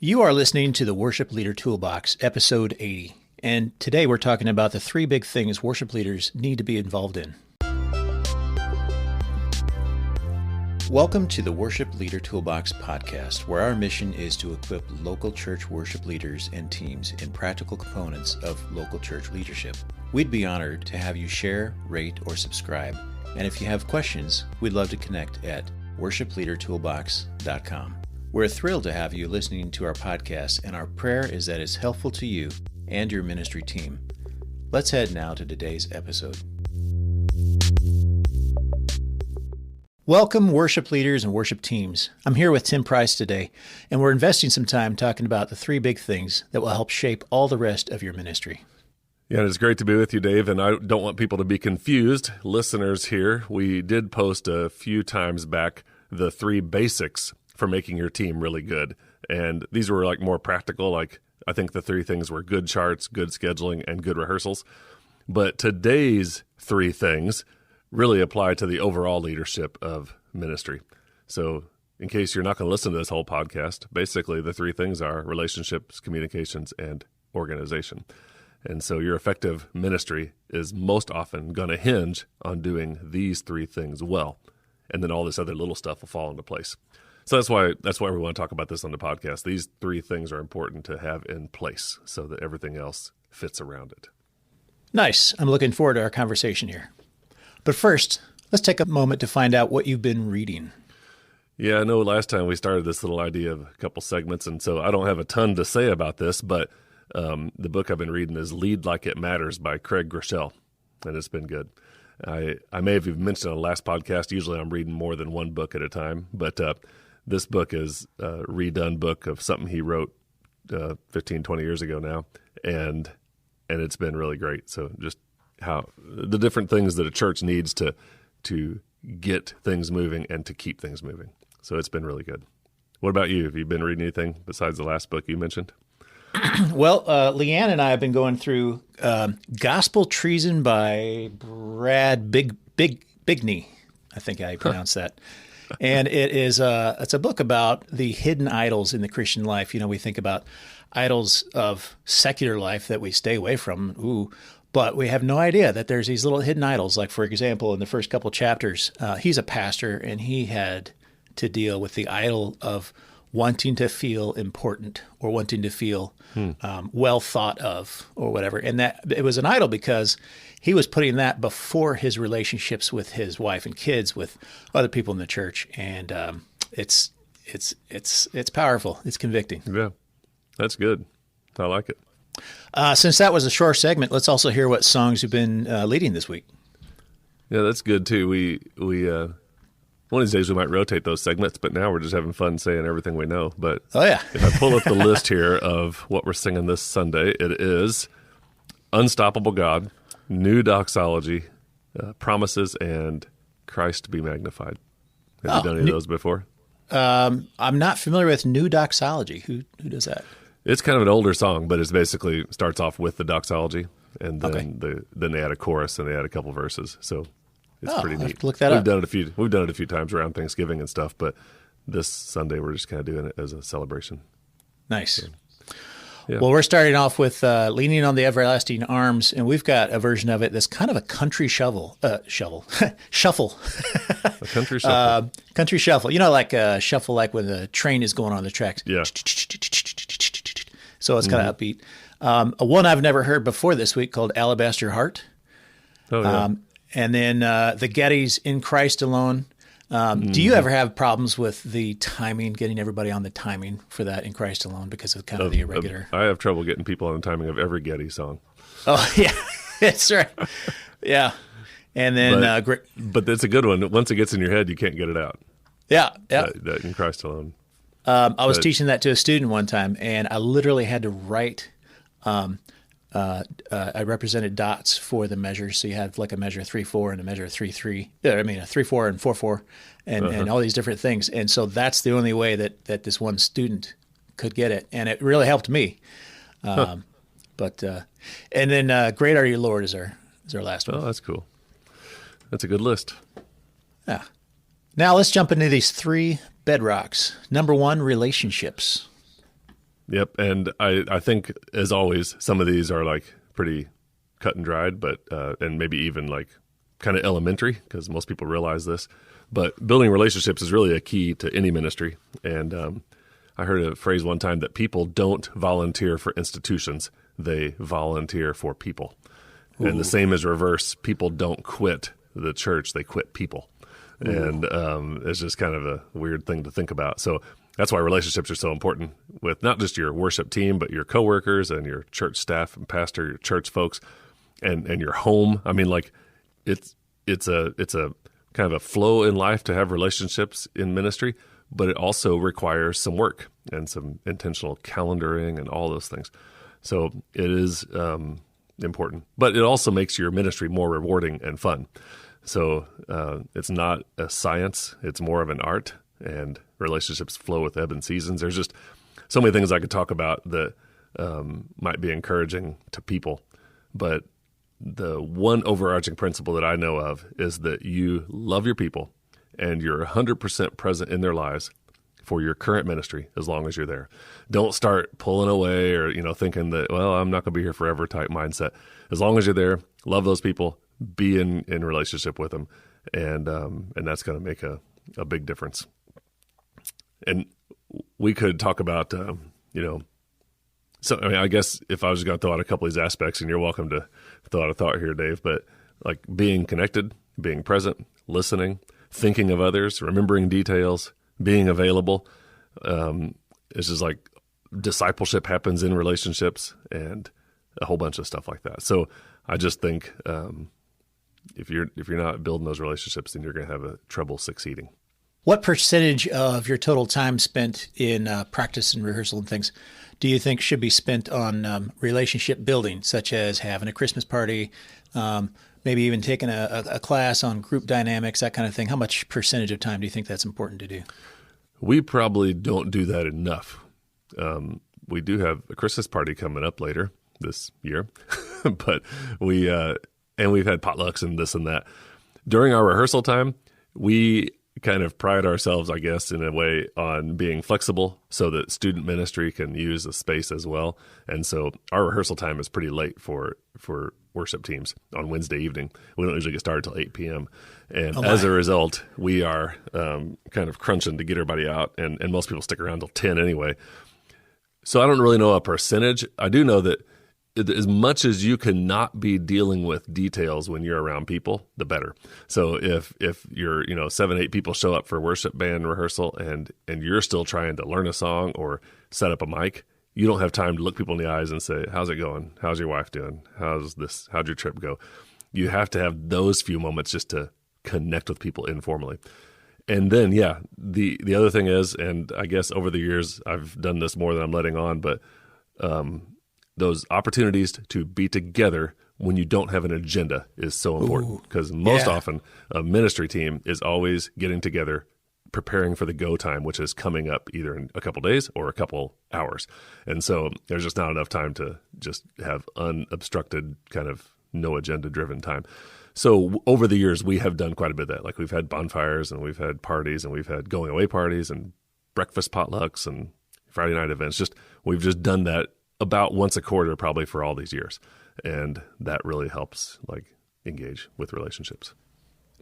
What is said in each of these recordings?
You are listening to the Worship Leader Toolbox, episode 80. And today we're talking about the three big things worship leaders need to be involved in. Welcome to the Worship Leader Toolbox podcast, where our mission is to equip local church worship leaders and teams in practical components of local church leadership. We'd be honored to have you share, rate, or subscribe. And if you have questions, we'd love to connect at worshipleadertoolbox.com. We're thrilled to have you listening to our podcast, and our prayer is that it's helpful to you and your ministry team. Let's head now to today's episode. Welcome, worship leaders and worship teams. I'm here with Tim Price today, and we're investing some time talking about the three big things that will help shape all the rest of your ministry. Yeah, it's great to be with you, Dave, and I don't want people to be confused. Listeners here, we did post a few times back the three basics for making your team really good. And these were like more practical, like I think the three things were good charts, good scheduling, and good rehearsals. But today's three things really apply to the overall leadership of ministry. So in case you're not going to listen to this whole podcast, basically the three things are relationships, communications, and organization. And so your effective ministry is most often going to hinge on doing these three things well. And then all this other little stuff will fall into place. So that's why we want to talk about this on the podcast. These three things are important to have in place so that everything else fits around it. Nice. I'm looking forward to our conversation here. But first, let's take a moment to find out what you've been reading. Yeah, I know last time we started this little idea of a couple segments, and so I don't have a ton to say about this, but the book I've been reading is Lead Like It Matters by Craig Groeschel, and it's been good. I may have even mentioned on the last podcast, usually I'm reading more than one book at a time, but this book is a redone book of something he wrote 15, 20 years ago now, and it's been really great. So just how the different things that a church needs to get things moving and to keep things moving. So it's been really good. What about you? Have you been reading anything besides the last book you mentioned? Well, Leanne and I have been going through Gospel Treason by Brad Bigney. I think I pronounced that. And it's a book about the hidden idols in the Christian life. You know, we think about idols of secular life that we stay away from. But we have no idea that there's these little hidden idols. Like, for example, in the first couple chapters, he's a pastor, and he had to deal with the idol of wanting to feel important or wanting to feel well thought of or whatever. And that it was an idol because he was putting that before his relationships with his wife and kids, with other people in the church. And it's powerful. It's convicting. Yeah, that's good. I like it. Since that was a short segment, let's also hear what songs you've been leading this week. Yeah, that's good too. We one of these days we might rotate those segments, but now we're just having fun saying everything we know. But if I pull up the list here of what we're singing this Sunday, it is Unstoppable God, New Doxology, Promises, and Christ Be Magnified. Have you done any of those before? I'm not familiar with New Doxology. Who does that? It's kind of an older song, but it basically starts off with the doxology, and then then they add a chorus and they add a couple verses. So it's pretty neat. Look that up. We've done it a few times around Thanksgiving and stuff, but this Sunday we're just kind of doing it as a celebration. Nice. So, yeah. Well, we're starting off with Leaning on the Everlasting Arms, and we've got a version of it that's kind of a country shuffle. A country shuffle. Country shuffle. You know, like a shuffle, like when the train is going on the tracks. Yeah. So it's kind of upbeat. One I've never heard before this week called Alabaster Heart. Oh, yeah. And then the Gettys, In Christ Alone. Do you ever have problems with the timing, getting everybody on the timing for that In Christ Alone because of kind of the irregular? I have trouble getting people on the timing of every Getty song. Oh, yeah. That's right. Yeah. And then... but it's a good one. Once it gets in your head, you can't get it out. Yeah. That In Christ Alone. I was teaching that to a student one time, and I literally had to write... I represented dots for the measures. So you have like a measure 3/4 and a measure 3/3. A 3/4 and 4/4, and all these different things. And so that's the only way that this one student could get it, and it really helped me. But and then Great Are You, Lord is our last one. Oh, that's cool. That's a good list. Yeah. Now let's jump into these three bedrocks. Number one, relationships. Yep. And I think, as always, some of these are like pretty cut and dried, but and maybe even like kind of elementary, because most people realize this. But building relationships is really a key to any ministry. And I heard a phrase one time that people don't volunteer for institutions, they volunteer for people. Ooh. And the same is reverse. People don't quit the church, they quit people. Ooh. And it's just kind of a weird thing to think about. So that's why relationships are so important with not just your worship team, but your coworkers and your church staff and pastor, your church folks, and your home. I mean, like it's a kind of a flow in life to have relationships in ministry, but it also requires some work and some intentional calendaring and all those things. So it is important, but it also makes your ministry more rewarding and fun. So it's not a science, it's more of an art, and relationships flow with ebb and seasons. There's just so many things I could talk about that might be encouraging to people, but the one overarching principle that I know of is that you love your people and you're 100% present in their lives for your current ministry as long as you're there. Don't start pulling away or, thinking that, well, I'm not going to be here forever type mindset. As long as you're there, love those people, be in relationship with them, and that's going to make a big difference. And we could talk about, so, I guess if I was going to throw out a couple of these aspects, and you're welcome to throw out a thought here, Dave, but like being connected, being present, listening, thinking of others, remembering details, being available. It's just like discipleship happens in relationships and a whole bunch of stuff like that. So I just think if you're not building those relationships, then you're going to have a trouble succeeding. What percentage of your total time spent in practice and rehearsal and things do you think should be spent on relationship building, such as having a Christmas party, maybe even taking a class on group dynamics, that kind of thing? How much percentage of time do you think that's important to do? We probably don't do that enough. We do have a Christmas party coming up later this year, but we've had potlucks and this and that. During our rehearsal time, we kind of pride ourselves, I guess, in a way on being flexible so that student ministry can use the space as well. And so our rehearsal time is pretty late for worship teams on Wednesday evening. We don't usually get started till 8 p.m. And as a result, we are kind of crunching to get everybody out, and most people stick around till 10 anyway. So I don't really know a percentage. I do know that as much as you cannot be dealing with details when you're around people, the better. So if you're 7-8 people show up for worship band rehearsal and you're still trying to learn a song or set up a mic, you don't have time to look people in the eyes and say, how's it going? How's your wife doing? How'd your trip go? You have to have those few moments just to connect with people informally. And then, the other thing is, and I guess over the years I've done this more than I'm letting on, but those opportunities to be together when you don't have an agenda is so important, because most often a ministry team is always getting together, preparing for the go time, which is coming up either in a couple days or a couple hours. And so there's just not enough time to just have unobstructed kind of no agenda driven time. So over the years, we have done quite a bit of that. Like we've had bonfires and we've had parties and we've had going away parties and breakfast potlucks and Friday night events. We've just done that about once a quarter probably for all these years. And that really helps engage with relationships.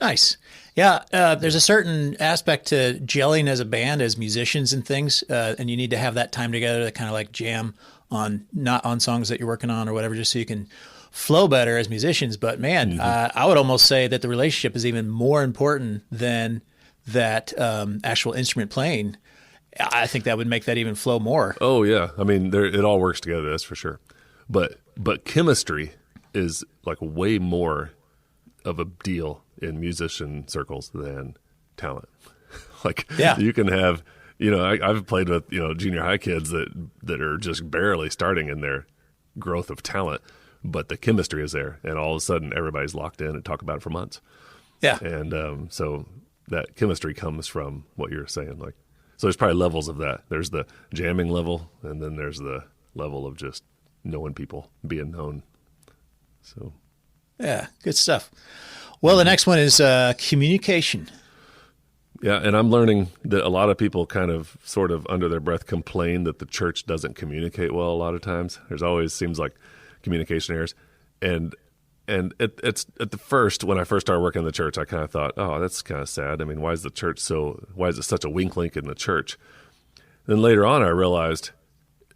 Nice. Yeah. There's a certain aspect to gelling as a band, as musicians and things. And you need to have that time together to kind of jam not on songs that you're working on or whatever, just so you can flow better as musicians. But man, I would almost say that the relationship is even more important than that actual instrument playing. I think that would make that even flow more. Oh yeah. I mean, it all works together. That's for sure. But chemistry is way more of a deal in musician circles than talent. You can have, I've played with, junior high kids that are just barely starting in their growth of talent, but the chemistry is there, and all of a sudden everybody's locked in and talk about it for months. Yeah. And so that chemistry comes from what you're saying. So there's probably levels of that. There's the jamming level, and then there's the level of just knowing people, being known. So, yeah, good stuff. Well, the next one is communication. Yeah, and I'm learning that a lot of people kind of sort of under their breath complain that the church doesn't communicate well a lot of times. There's always seems like communication errors. And it's at the first, when I first started working in the church, I kind of thought, oh, that's kind of sad. I mean, why is it such a weak link in the church? Then later on, I realized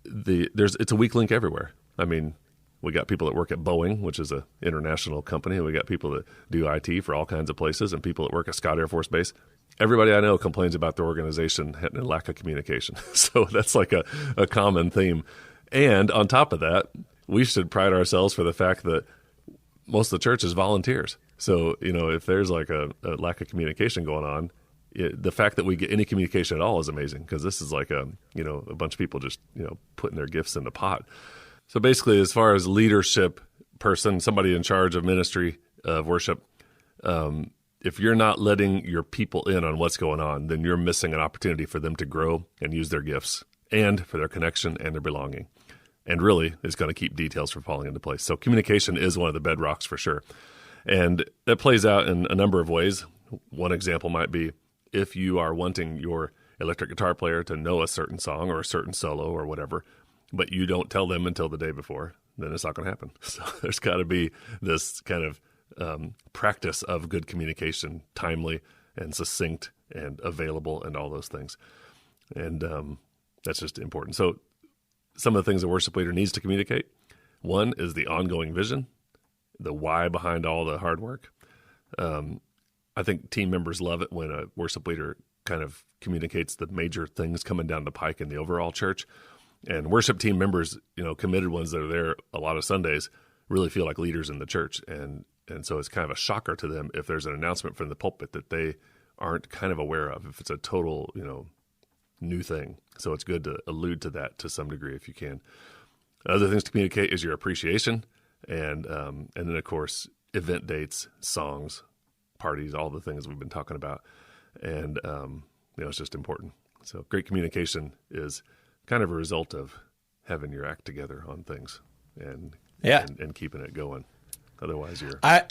it's a weak link everywhere. I mean, we got people that work at Boeing, which is an international company, and we got people that do IT for all kinds of places, and people that work at Scott Air Force Base. Everybody I know complains about their organization having a lack of communication. So that's like a common theme. And on top of that, we should pride ourselves for the fact that most of the church is volunteers. So, if there's like a lack of communication going on, the fact that we get any communication at all is amazing, because this is like a bunch of people just, putting their gifts in the pot. So basically, as far as leadership person, somebody in charge of ministry, of worship, if you're not letting your people in on what's going on, then you're missing an opportunity for them to grow and use their gifts and for their connection and their belonging. And really, it's going to keep details from falling into place. So communication is one of the bedrocks for sure. And that plays out in a number of ways. One example might be if you are wanting your electric guitar player to know a certain song or a certain solo or whatever, but you don't tell them until the day before, then it's not going to happen. So there's got to be this kind of practice of good communication, timely and succinct and available and all those things. And that's just important. So some of the things a worship leader needs to communicate, one is the ongoing vision, the why behind all the hard work. I think team members love it when a worship leader kind of communicates the major things coming down the pike in the overall church. And worship team members, committed ones that are there a lot of Sundays, really feel like leaders in the church. And so it's kind of a shocker to them if there's an announcement from the pulpit that they aren't kind of aware of, if it's a total, new thing. So it's good to allude to that to some degree if you can. Other things to communicate is your appreciation, and then, of course, event dates, songs, parties, all the things we've been talking about. And, it's just important. So great communication is kind of a result of having your act together on things and keeping it going. Otherwise, I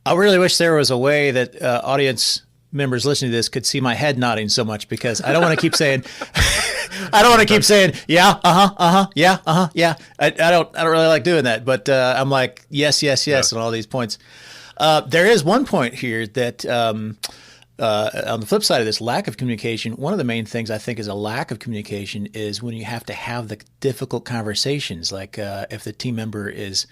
really wish there was a way that audience members listening to this could see my head nodding so much, because I don't want to keep saying, yeah, yeah, yeah. I don't really like doing that, but I'm like, yes, on all these points. There is one point here that on the flip side of this lack of communication, one of the main things I think is a lack of communication is when you have to have the difficult conversations, like if the team member is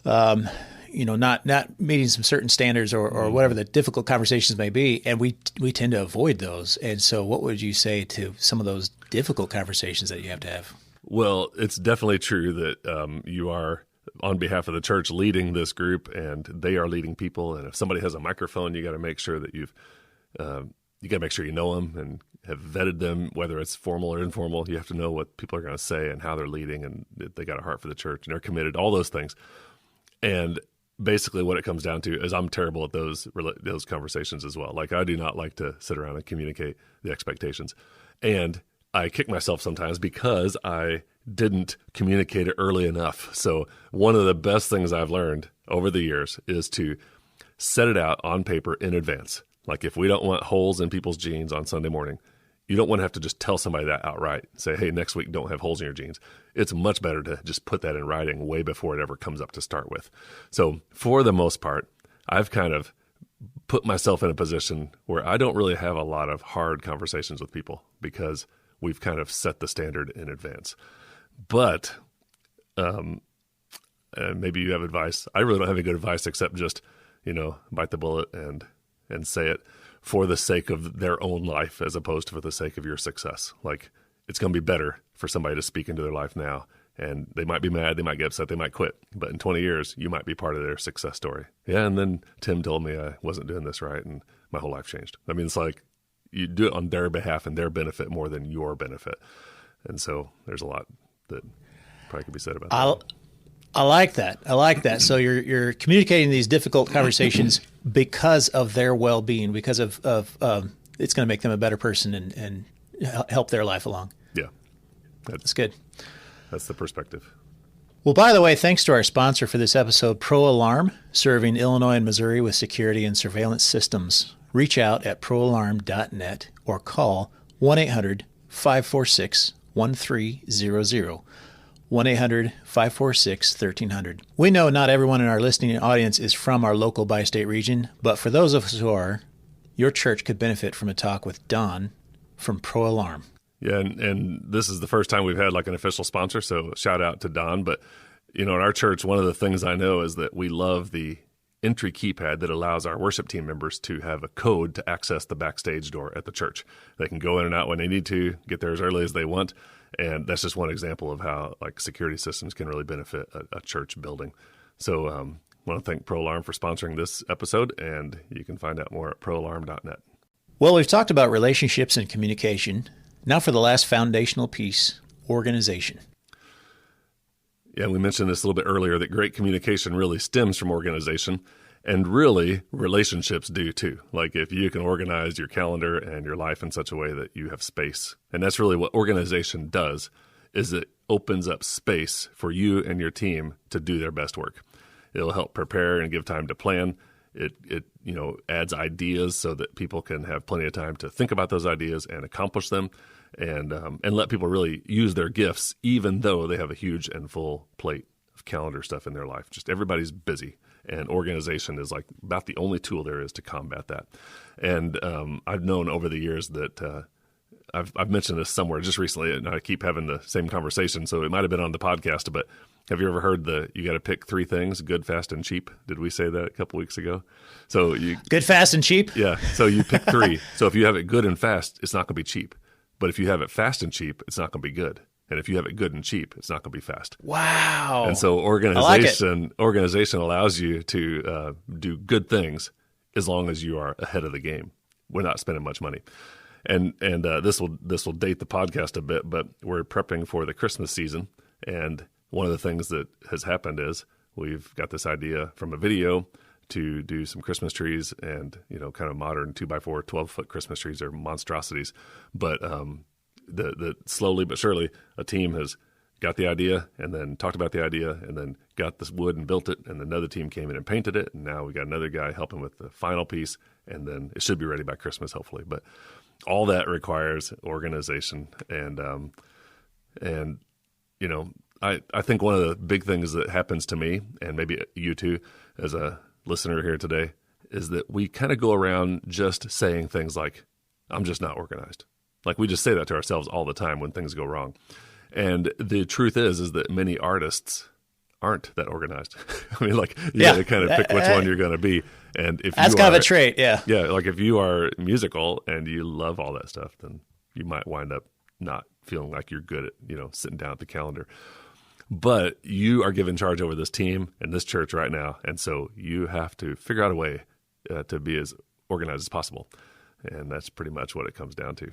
not meeting some certain standards or whatever the difficult conversations may be, and we tend to avoid those. And so what would you say to some of those difficult conversations that you have to have? Well, it's definitely true that you are, on behalf of the church, leading this group, and they are leading people. And if somebody has a microphone, you got to make sure that you got to make sure you know them and have vetted them, whether it's formal or informal. You have to know what people are going to say and how they're leading, and they got a heart for the church and they're committed, all those things. And basically what it comes down to is I'm terrible at those conversations as well. Like, I do not like to sit around and communicate the expectations. And I kick myself sometimes because I didn't communicate it early enough. So one of the best things I've learned over the years is to set it out on paper in advance. Like, if we don't want holes in people's jeans on Sunday morning, you don't want to have to just tell somebody that outright. Say, hey, next week don't have holes in your jeans. It's much better to just put that in writing way before it ever comes up to start with. So for the most part, I've kind of put myself in a position where I don't really have a lot of hard conversations with people because we've kind of set the standard in advance. But maybe you have advice. I really don't have any good advice except just, bite the bullet and say it for the sake of their own life as opposed to for the sake of your success. Like, it's going to be better for somebody to speak into their life now. And they might be mad, they might get upset, they might quit. But in 20 years, you might be part of their success story. Yeah, and then Tim told me I wasn't doing this right, and my whole life changed. I mean, it's like you do it on their behalf and their benefit more than your benefit. And so there's a lot that probably could be said about that. I like that. So you're communicating these difficult conversations because of their well-being, because of it's going to make them a better person and help their life along. Yeah. That's good. That's the perspective. Well, by the way, thanks to our sponsor for this episode, Pro Alarm, serving Illinois and Missouri with security and surveillance systems. reach out at proalarm.net or call 1-800-546-1300. 1-800-546-1300. We know not everyone in our listening audience is from our local bi-state region, but for those of us who are, your church could benefit from a talk with Don from Pro Alarm. Yeah, and this is the first time we've had like an official sponsor, so shout out to Don. But, in our church, one of the things I know is that we love the entry keypad that allows our worship team members to have a code to access the backstage door at the church. They can go in and out when they need to, get there as early as they want. And that's just one example of how like security systems can really benefit a church building. So I want to thank Pro Alarm for sponsoring this episode, and you can find out more at proalarm.net. Well, we've talked about relationships and communication. Now for the last foundational piece, organization. Yeah, we mentioned this a little bit earlier, that great communication really stems from organization. And really, relationships do too. Like if you can organize your calendar and your life in such a way that you have space. And that's really what organization does, is it opens up space for you and your team to do their best work. It'll help prepare and give time to plan. It adds ideas so that people can have plenty of time to think about those ideas and accomplish them, and let people really use their gifts, even though they have a huge and full plate of calendar stuff in their life. Just everybody's busy. And organization is like about the only tool there is to combat that. And I've known over the years that I've mentioned this somewhere just recently, and I keep having the same conversation, so it might have been on the podcast, but have you ever heard you got to pick three things, good, fast, and cheap? Did we say that a couple weeks ago? So good, fast, and cheap? Yeah, so you pick three. So if you have it good and fast, it's not going to be cheap. But if you have it fast and cheap, it's not going to be good. And if you have it good and cheap, it's not going to be fast. Wow. And so organization allows you to do good things as long as you are ahead of the game. We're not spending much money. And this will date the podcast a bit, but we're prepping for the Christmas season. And one of the things that has happened is we've got this idea from a video to do some Christmas trees, and kind of modern 2x4 12-foot Christmas trees are monstrosities. But the slowly but surely, a team has got the idea and then talked about the idea and then got this wood and built it, and another team came in and painted it, and now we got another guy helping with the final piece, and then it should be ready by Christmas, hopefully. But all that requires organization, and I think one of the big things that happens to me, and maybe you too, as a listener here today, is that we kind of go around just saying things like, I'm just not organized. Like we just say that to ourselves all the time when things go wrong. And the truth is that many artists aren't that organized. I mean, like, you got to kind of pick which one you're going to be. And if that's kind of a trait, yeah. Yeah, like if you are musical and you love all that stuff, then you might wind up not feeling like you're good at, sitting down at the calendar. But you are given charge over this team and this church right now, and so you have to figure out a way to be as organized as possible. And that's pretty much what it comes down to.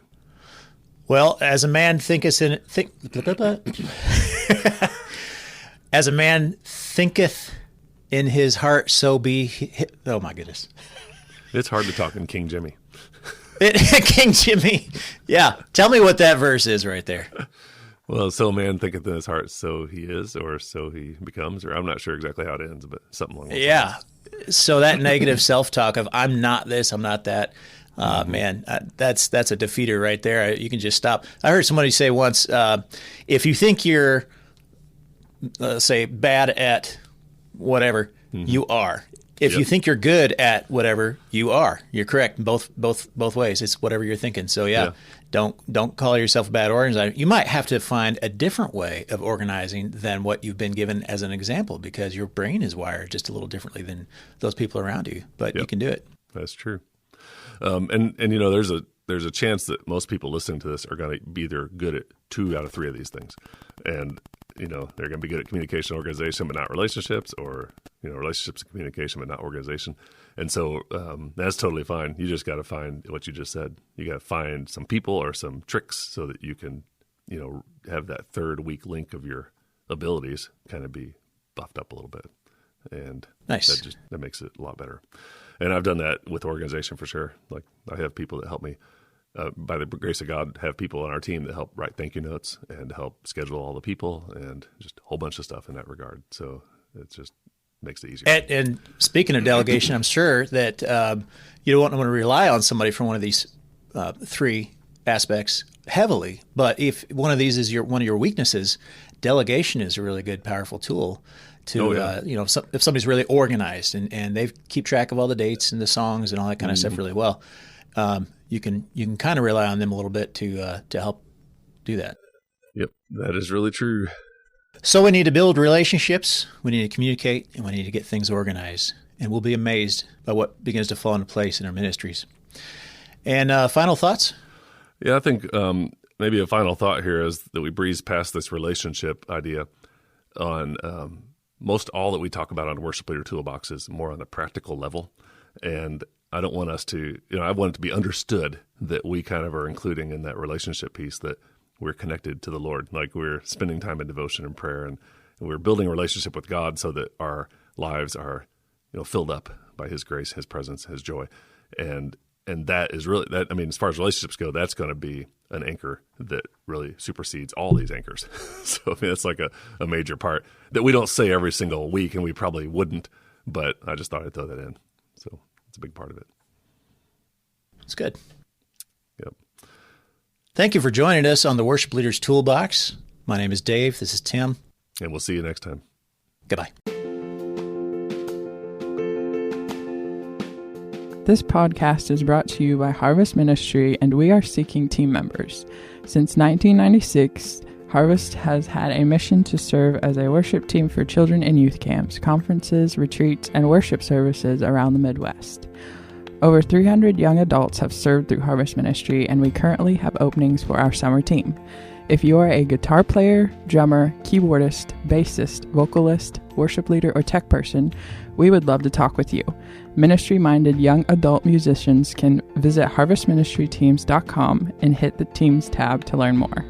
Well, as a man as a man thinketh in his heart, so be he. Oh my goodness. It's hard to talk in King Jimmy. King Jimmy. Yeah. Tell me what that verse is right there. Well, so a man thinketh in his heart, so he is, or so he becomes, or I'm not sure exactly how it ends, but something along those lines. Yeah. So that negative self-talk of I'm not this, I'm not that. Man, that's a defeater right there. You can just stop. I heard somebody say once, if you think you're, say, bad at whatever, you are. If you think you're good at whatever, you are. You're correct both ways. It's whatever you're thinking. So yeah. Don't call yourself a bad organizer. You might have to find a different way of organizing than what you've been given as an example, because your brain is wired just a little differently than those people around you. But you can do it. That's true. And there's a chance that most people listening to this are going to be either good at 2 out of 3 of these things, and they're going to be good at communication, organization, but not relationships, or relationships and communication, but not organization. And so that's totally fine. You just got to find what you just said. You got to find some people or some tricks so that you can have that third weak link of your abilities kind of be buffed up a little bit, and nice. That makes it a lot better. And I've done that with organization for sure. Like I have people that help me, by the grace of God, have people on our team that help write thank you notes and help schedule all the people and just a whole bunch of stuff in that regard. So it's just makes it easier. And speaking of delegation, I'm sure that you don't want to rely on somebody from one of these three aspects heavily. But if one of these is one of your weaknesses, delegation is a really good, powerful tool to, if somebody's really organized and they keep track of all the dates and the songs and all that kind of stuff really well, you can kind of rely on them a little bit to help do that. Yep, that is really true. So we need to build relationships, we need to communicate, and we need to get things organized. And we'll be amazed by what begins to fall into place in our ministries. And final thoughts? Yeah, I think maybe a final thought here is that we breeze past this relationship idea on most all that we talk about on Worship Leader Toolbox is more on the practical level. And I don't want us to, I want it to be understood that we kind of are including in that relationship piece that we're connected to the Lord, like we're spending time in devotion and prayer, and we're building a relationship with God so that our lives are, filled up by His grace, His presence, His joy, and that is really that. I mean, as far as relationships go, that's going to be an anchor that really supersedes all these anchors. So I mean, that's like a major part that we don't say every single week, and we probably wouldn't. But I just thought I'd throw that in. So it's a big part of it. It's good. Yep. Thank you for joining us on the Worship Leaders Toolbox. My name is Dave. This is Tim. And we'll see you next time. Goodbye. This podcast is brought to you by Harvest Ministry, and we are seeking team members. Since 1996, Harvest has had a mission to serve as a worship team for children in youth camps, conferences, retreats, and worship services around the Midwest. Over 300 young adults have served through Harvest Ministry, and we currently have openings for our summer team. If you are a guitar player, drummer, keyboardist, bassist, vocalist, worship leader, or tech person, we would love to talk with you. Ministry-minded young adult musicians can visit harvestministryteams.com and hit the Teams tab to learn more.